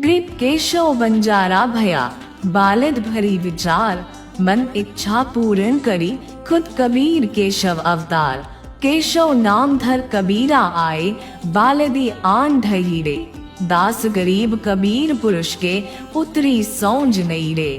ग्रीब केशव बंजारा भया, बालिद भरी विचार, मन इच्छा पूर्ण करी, खुद कबीर केशव अवतार। केशव नाम धर कबीरा आए, बालिदी आन ढही रे, दास गरीब कबीर पुरुष के, उतरी सौंज नहीं रे।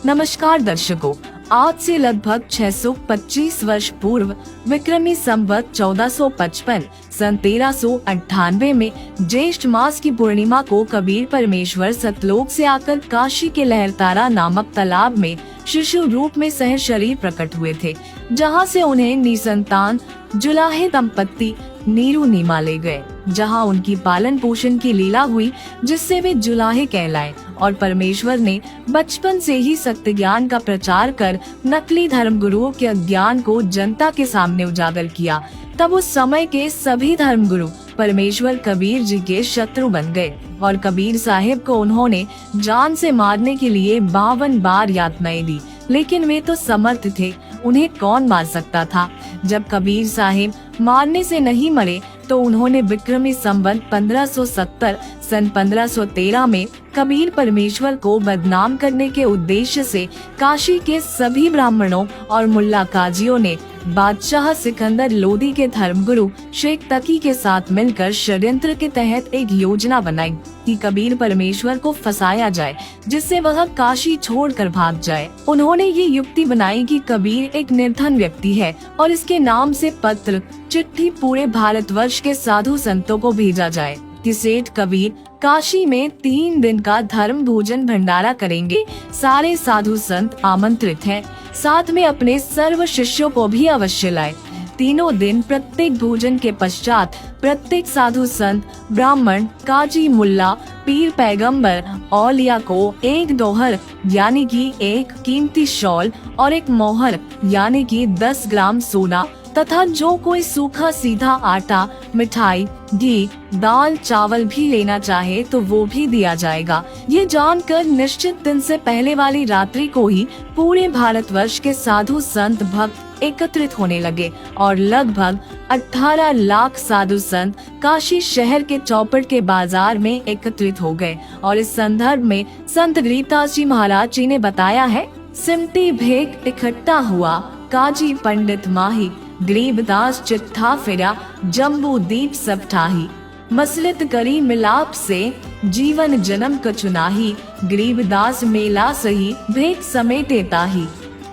नमस्कार दर्शकों, आज से लगभग 625 वर्ष पूर्व विक्रमी संवत 1455 सन 1398 में ज्येष्ठ मास की पूर्णिमा को कबीर परमेश्वर सतलोक से आकर काशी के लहरतारा नामक तालाब में शिशु रूप में सह शरीर प्रकट हुए थे, जहां से उन्हें निसंतान जुलाहे दंपत्ति नीरू नीमा ले गए, जहां उनकी पालन पोषण की लीला हुई, जिससे वे जुलाहे कहलाए। और परमेश्वर ने बचपन से ही सत्य ज्ञान का प्रचार कर नकली धर्म गुरुओं के अज्ञान को जनता के सामने उजागर किया। तब उस समय के सभी धर्म गुरु परमेश्वर कबीर जी के शत्रु बन गए और कबीर साहिब को उन्होंने जान से मारने के लिए 52 बार यातनाएं दी, लेकिन वे तो समर्थ थे, उन्हें कौन मार सकता था। जब कबीर साहिब मारने से नहीं मरे तो उन्होंने विक्रमी संवत 1570 सन 1513 में कबीर परमेश्वर को बदनाम करने के उद्देश्य से काशी के सभी ब्राह्मणों और मुल्ला काजियों ने बादशाह सिकंदर लोदी के धर्मगुरु शेख तकी के साथ मिलकर षड्यंत्र के तहत एक योजना बनाई कि कबीर परमेश्वर को फंसाया जाए, जिससे वह काशी छोड़कर भाग जाए। उन्होंने ये युक्ति बनाई कि कबीर एक निर्धन व्यक्ति है और इसके नाम से पत्र चिट्ठी पूरे भारतवर्ष के साधु संतों को भेजा जाए कि सेठ कबीर काशी में 3 दिन का धर्म भोजन भंडारा करेंगे, सारे साधु संत आमंत्रित हैं, साथ में अपने सर्व शिष्यों को भी अवश्य लाए। तीनों दिन प्रत्येक भोजन के पश्चात प्रत्येक साधु संत, ब्राह्मण, काजी, मुल्ला, पीर, पैगंबर, औलिया को एक दोहर यानी कि एक कीमती शॉल और एक मोहर यानी कि 10 ग्राम सोना तथा जो कोई सूखा सीधा आटा, मिठाई, घी, दाल, चावल भी लेना चाहे तो वो भी दिया जाएगा। ये जानकर निश्चित दिन से पहले वाली रात्रि को ही पूरे भारतवर्ष के साधु संत भक्त एकत्रित होने लगे और लगभग 18 लाख साधु संत काशी शहर के चौपट के बाजार में एकत्रित हो गए। और इस संदर्भ में संत गरीबदास जी महाराज जी ने बताया है, सिमटी भेक इकट्ठा हुआ, काजी पंडित माही, गरीबदास चिट्ठा फिरा, जम्बू दीप सब ठाही, मसलित करी मिलाप से, जीवन जन्म कचुनाही, गरीबदास मेला सही, भेक समेटे ताही,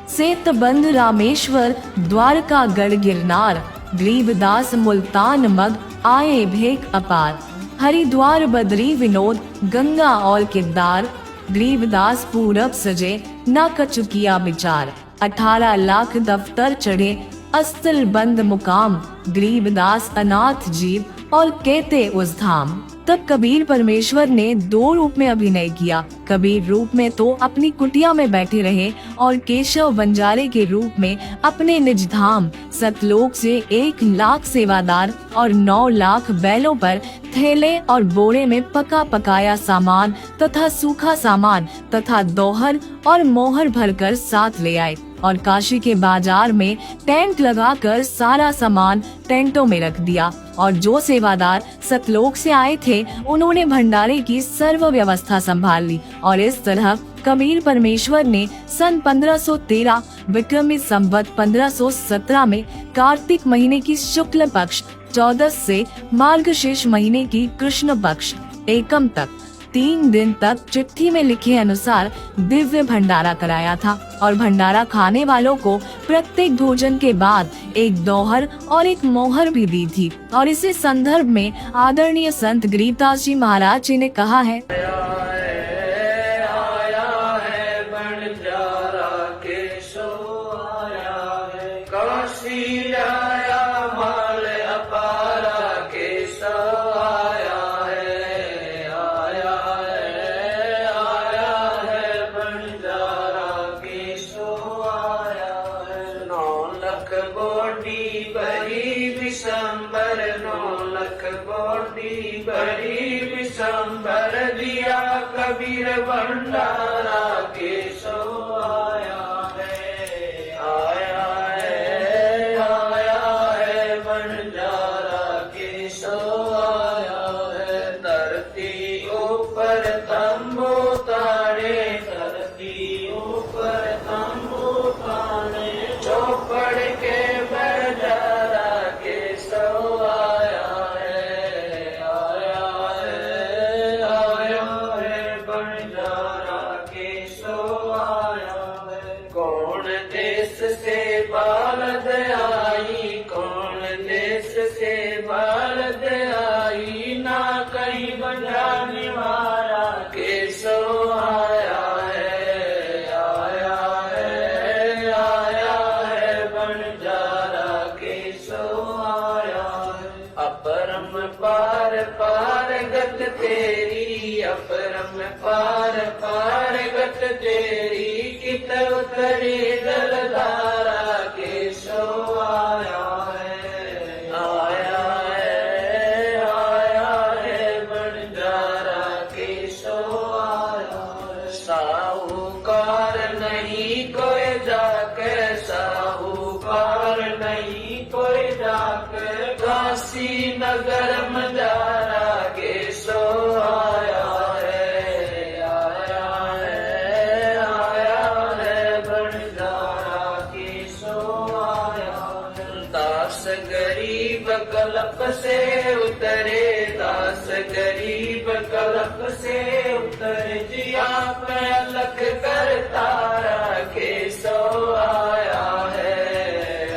सेत बंद रामेश्वर, द्वारका गढ़ गिरनार, गरीबदास मुल्तान मग, आए भेक अपार, हरिद्वार बद्री विनोद, गंगा और किरदार, गरीबदास पूरब सजे, न कछु किया विचार, 18 लाख दफ्तर चढ़े, अस्तिल बंद मुकाम, गरीबदास अनाथ जीव और कहते उस धाम। तब कबीर परमेश्वर ने 2 रूप में अभिनय किया। कबीर रूप में तो अपनी कुटिया में बैठे रहे और केशव बंजारे के रूप में अपने निज धाम सतलोक से 1 लाख सेवादार और 9 लाख बैलों पर थैले और बोरे में पका पकाया सामान तथा सूखा सामान तथा दोहर और मोहर भरकर साथ ले आए और काशी के बाजार में टेंट लगाकर सारा सामान टेंटों में रख दिया। और जो सेवादार सतलोक से आए थे उन्होंने भंडारे की सर्व व्यवस्था संभाल ली। और इस तरह कबीर परमेश्वर ने सन 1513 विक्रमी संवत 1517 में कार्तिक महीने की शुक्ल पक्ष 14 से मार्गशीर्ष महीने की कृष्ण पक्ष एकम तक 3 दिन तक चिट्ठी में लिखे अनुसार दिव्य भंडारा कराया था। और भंडारा खाने वालों को प्रत्येक भोजन के बाद एक दोहर और एक मोहर भी दी थी। और इसी संदर्भ में आदरणीय संत गरीबदास जी महाराज जी ने कहा है, बड़ी विशंबर दिया कबीर भंडारा केशव आया है, आया है, आया है भंडारा केशव आया है। धरती ऊपर पार पार गत तेरी, अपरम पार पार गत तेरी, कित उतरी जलधारा केशव आया है, आया है, आया है बंजारा केशव आया है। साहूकार नहीं कोई जाके, साहूकार नहीं कोई जाके, काशी नगर मजारा केशव आया है, आया है, आया है बंजारा केशव आया है। दास गरीब कलप से उतरे, दास गरीब कलप से उतरे, जिया पे अलख कर तारा केशव आया है,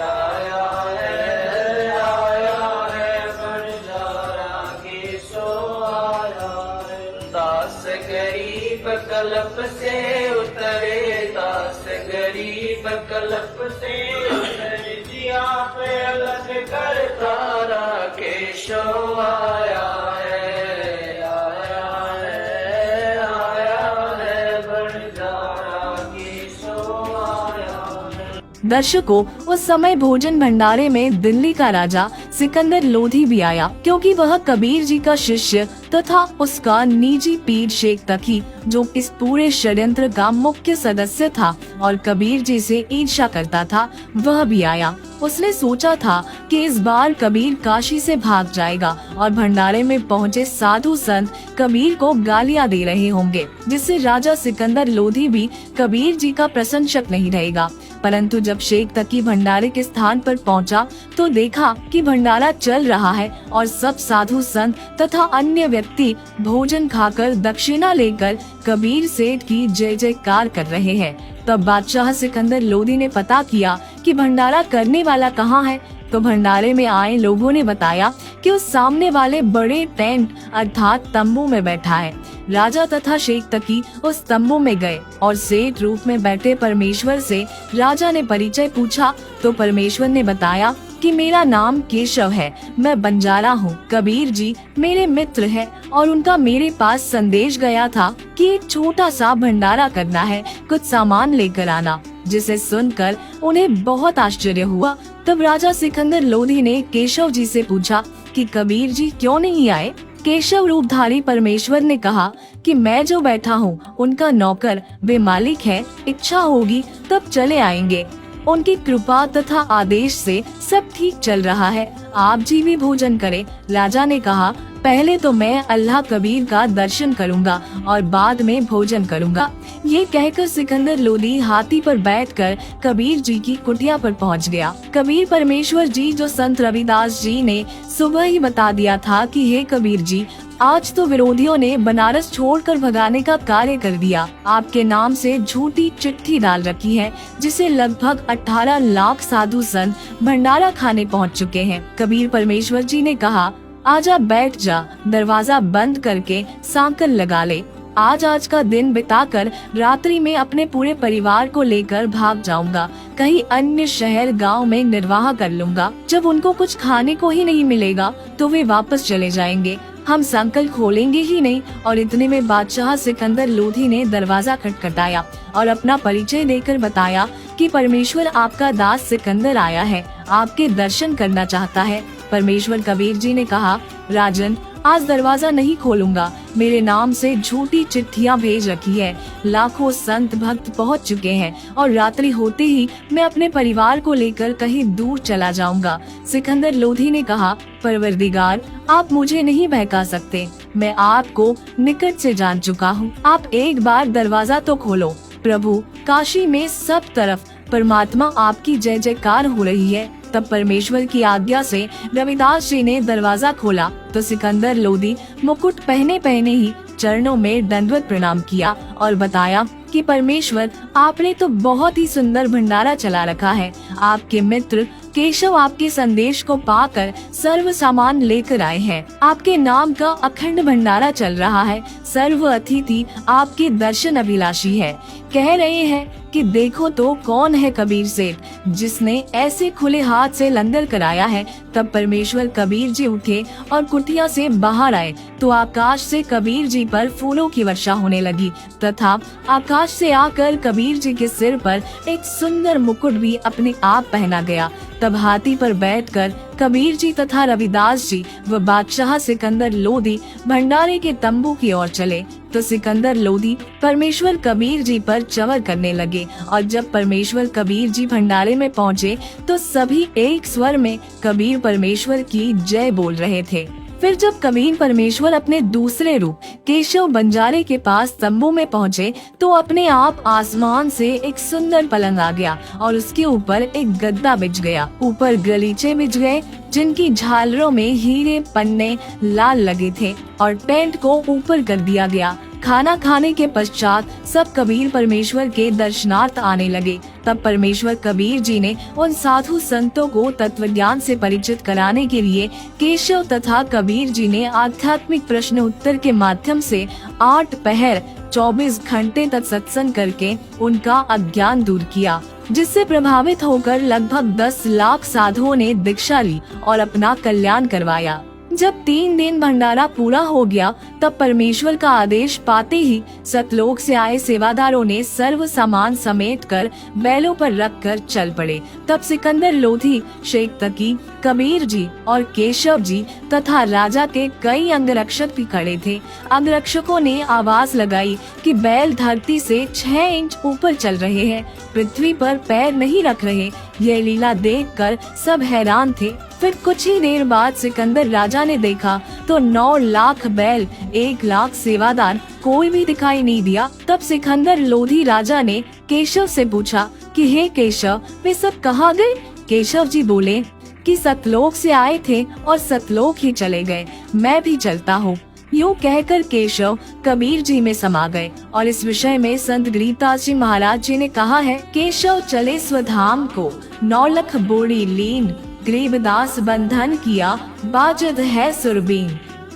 आया है, आया है बंजारा केशव आया है। दास गरीब कलप से उतरे, दास गरीब कलप से उतरे, जिया पे अलख कर तारा केशव आया है, आया है, आया है बंजारा केशव आया है। दर्शकों, उस समय भोजन भंडारे में दिल्ली का राजा सिकंदर लोधी भी आया, क्योंकि वह कबीर जी का शिष्य तथा उसका निजी पीर शेख तकी, जो इस पूरे षड्यंत्र का मुख्य सदस्य था और कबीर जी से ईर्ष्या करता था, वह भी आया। उसने सोचा था कि इस बार कबीर काशी से भाग जाएगा और भंडारे में पहुंचे साधु संत कबीर को गालियां दे रहे होंगे, जिससे राजा सिकंदर लोधी भी कबीर जी का प्रशंसक नहीं रहेगा। परंतु जब शेख तकी भंडारे के स्थान पर पहुंचा तो देखा कि भंडारा चल रहा है और सब साधु संत तथा अन्य व्यक्ति भोजन खाकर दक्षिणा लेकर कबीर सेठ की जय जयकार कर रहे हैं। तब बादशाह सिकंदर लोधी ने पता किया कि भंडारा करने वाला कहाँ है, तो भंडारे में आए लोगों ने बताया कि उस सामने वाले बड़े टेंट अर्थात तंबू में बैठा है। राजा तथा शेख तकी उस तंबू में गए और सेठ रूप में बैठे परमेश्वर से राजा ने परिचय पूछा, तो परमेश्वर ने बताया कि मेरा नाम केशव है, मैं बंजारा हूँ। कबीर जी मेरे मित्र हैं और उनका मेरे पास संदेश गया था कि एक छोटा सा भंडारा करना है, कुछ सामान लेकर आना। जिसे सुनकर उन्हें बहुत आश्चर्य हुआ। तब राजा सिकंदर लोधी ने केशव जी से पूछा कि कबीर जी क्यों नहीं आए। केशव रूपधारी परमेश्वर ने कहा कि मैं जो बैठा हूँ उनका नौकर, वे मालिक है, इच्छा होगी तब चले आएंगे। उनकी कृपा तथा आदेश से सब ठीक चल रहा है, आप जी भी भोजन करें। राजा ने कहा, पहले तो मैं अल्लाह कबीर का दर्शन करूंगा और बाद में भोजन करूंगा। ये कहकर सिकंदर लोधी हाथी पर बैठकर कबीर जी की कुटिया पर पहुंच गया। कबीर परमेश्वर जी जो संत रविदास जी ने सुबह ही बता दिया था कि हे कबीर जी, आज तो विरोधियों ने बनारस छोड़कर भगाने का कार्य कर दिया। आपके नाम से झूठी चिट्ठी डाल रखी है, जिसे लगभग 18 लाख साधु संत भंडारा खाने पहुंच चुके हैं। कबीर परमेश्वर जी ने कहा, आजा बैठ जा, दरवाजा बंद करके सांकल लगा ले। आज का दिन बिताकर रात्रि में अपने पूरे परिवार को लेकर भाग जाऊंगा, कहीं अन्य शहर गांव में निर्वाह कर लूंगा। जब उनको कुछ खाने को ही नहीं मिलेगा तो वे वापस चले जाएंगे, हम संकल खोलेंगे ही नहीं। और इतने में बादशाह सिकंदर लोधी ने दरवाजा खटखटाया और अपना परिचय देकर बताया कि परमेश्वर आपका दास सिकंदर आया है, आपके दर्शन करना चाहता है। परमेश्वर कबीर जी ने कहा, राजन, आज दरवाजा नहीं खोलूंगा, मेरे नाम से झूठी चिट्ठियां भेज रखी है। लाखों संत भक्त पहुंच चुके हैं और रात्रि होते ही मैं अपने परिवार को लेकर कहीं दूर चला जाऊंगा। सिकंदर लोधी ने कहा, परवरदिगार, आप मुझे नहीं बहका सकते, मैं आपको निकट से जान चुका हूँ, आप एक बार दरवाजा तो खोलो। प्रभु, काशी में सब तरफ परमात्मा आपकी जय जयकार हो रही है। तब परमेश्वर की आज्ञा से रविदास जी ने दरवाजा खोला तो सिकंदर लोधी मुकुट पहने ही चरणों में दंडवत प्रणाम किया और बताया कि परमेश्वर, आपने तो बहुत ही सुंदर भंडारा चला रखा है। आपके मित्र केशव आपके संदेश को पाकर सर्व सामान लेकर आए हैं। आपके नाम का अखंड भंडारा चल रहा है। सर्व अतिथि आपके दर्शन अभिलाषी है। कह रहे हैं कि देखो तो कौन है कबीर सेठ, जिसने ऐसे खुले हाथ से लंगर कराया है। तब परमेश्वर कबीर जी उठे और कुटिया से बाहर आए तो आकाश से कबीर जी पर फूलों की वर्षा होने लगी तथा आकाश से आकर कबीर जी के सिर पर एक सुंदर मुकुट भी अपने आप पहना गया। तब हाथी पर बैठकर कबीर जी तथा रविदास जी व बादशाह सिकंदर लोधी भंडारे के तंबू की ओर चले तो सिकंदर लोधी परमेश्वर कबीर जी पर चवर करने लगे और जब परमेश्वर कबीर जी भंडारे में पहुँचे तो सभी एक स्वर में कबीर परमेश्वर की जय बोल रहे थे। फिर जब कबीर परमेश्वर अपने दूसरे रूप केशव बंजारे के पास तंबू में पहुँचे तो अपने आप आसमान से एक सुंदर पलंग आ गया और उसके ऊपर एक गद्दा बिछ गया। ऊपर गलीचे बिछ गए जिनकी झालरों में हीरे पन्ने लाल लगे थे और टेंट को ऊपर कर दिया गया। खाना खाने के पश्चात सब कबीर परमेश्वर के दर्शनार्थ आने लगे। तब परमेश्वर कबीर जी ने उन साधु संतों को तत्व ज्ञान से परिचित कराने के लिए केशव तथा कबीर जी ने आध्यात्मिक प्रश्न उत्तर के माध्यम से 8 पहर 24 घंटे तक सत्संग करके उनका अज्ञान दूर किया, जिससे प्रभावित होकर लगभग 10 लाख साधुओं ने दीक्षा ली और अपना कल्याण करवाया। जब 3 दिन भंडारा पूरा हो गया तब परमेश्वर का आदेश पाते ही सतलोक से आए सेवादारों ने सर्व सामान समेट कर बैलों पर रखकर चल पड़े। तब सिकंदर लोधी, शेख तकी, कबीर जी और केशव जी तथा राजा के कई अंगरक्षक भी खड़े थे। अंगरक्षकों ने आवाज लगाई कि बैल धरती से 6 इंच ऊपर चल रहे हैं, पृथ्वी पर पैर नहीं रख रहे। यह लीला देखकर सब हैरान थे। फिर कुछ ही देर बाद सिकंदर राजा ने देखा तो 9 लाख बैल, 1 लाख सेवादार, कोई भी दिखाई नहीं दिया। तब सिकंदर लोधी राजा ने केशव से पूछा कि हे केशव, वे सब कहाँ गए? केशव जी बोले कि सतलोक से आए थे और सतलोक ही चले गए, मैं भी चलता हूँ। यूँ कहकर केशव कबीर जी में समा गए और इस विषय में संत गरीबदास जी महाराज जी ने कहा है, केशव चले स्वधाम को, 9 लख बोड़ी लीन, गरीबदास बंधन किया, बाजद है सुरबीन।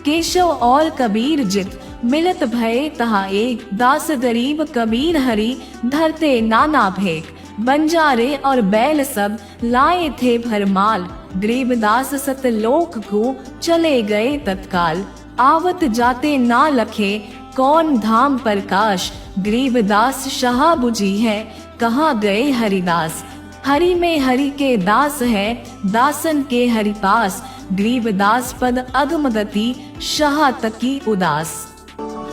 केशव और कबीर जित मिलत भये तहा एक, दास गरीब कबीर हरि धरते नाना भेक। बंजारे और बैल सब लाए थे भरमाल, गरीबदास सतलोक को चले गए तत्काल। आवत जाते ना लखे कौन धाम प्रकाश, गरीबदास शाह बुझी है कहाँ गए हरिदास। हरि में हरि के दास है, दासन के हरि पास, गरीबदास पद अगमदती, शाह तकी उदास।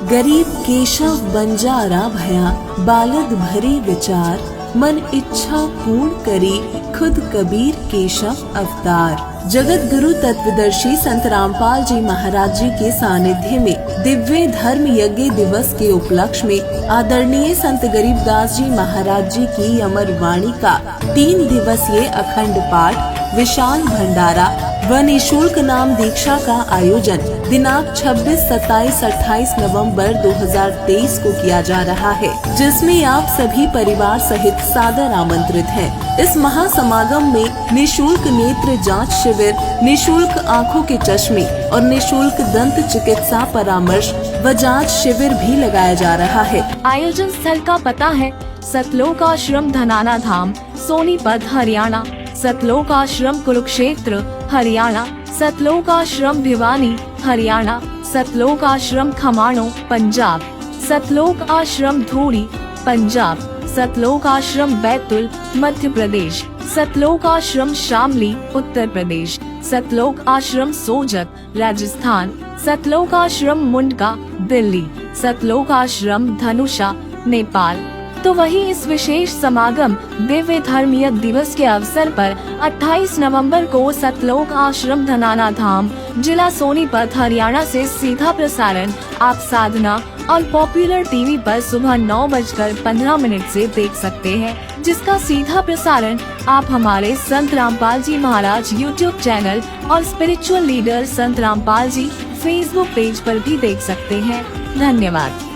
गरीब केशव बंजारा भया, बालद भरी विचार, मन इच्छा पूर्ण करी, खुद कबीर केशव अवतार। जगत गुरु तत्वदर्शी संत रामपाल जी महाराज जी के सानिध्य में दिव्य धर्म यज्ञ दिवस के उपलक्ष्य में आदरणीय संत गरीबदास जी महाराज जी की अमर वाणी का 3 दिवसीय अखंड पाठ, विशाल भंडारा व निःशुल्क नाम दीक्षा का आयोजन दिनांक 26, 27, 28 नवंबर 2023 को किया जा रहा है, जिसमें आप सभी परिवार सहित सादर आमंत्रित हैं। इस महासमागम में निःशुल्क नेत्र जांच शिविर, निःशुल्क आँखों के चश्मे और निःशुल्क दंत चिकित्सा परामर्श व जांच शिविर भी लगाया जा रहा है। आयोजन स्थल का पता है सतलोक आश्रम धनाना धाम, सोनीपत हरियाणा। सतलोक आश्रम कुरुक्षेत्र हरियाणा। सतलोक आश्रम भिवानी हरियाणा। सतलोक आश्रम खमाणों पंजाब। सतलोक आश्रम धूरी पंजाब। सतलोक आश्रम बैतुल मध्य प्रदेश। सतलोक आश्रम शामली उत्तर प्रदेश। सतलोक आश्रम सोजत राजस्थान। सतलोक आश्रम मुंडका दिल्ली। सतलोक आश्रम धनुषा नेपाल। तो वही इस विशेष समागम दिव्य धर्म यज्ञ दिवस के अवसर पर 28 नवंबर को सतलोक आश्रम धनाना धाम, जिला सोनीपत हरियाणा से सीधा प्रसारण आप साधना और पॉपुलर टीवी पर सुबह 9:15 से देख सकते हैं, जिसका सीधा प्रसारण आप हमारे संत रामपाल जी महाराज यूट्यूब चैनल और स्पिरिचुअल लीडर संत रामपाल जी फेसबुक पेज पर भी देख सकते हैं। धन्यवाद।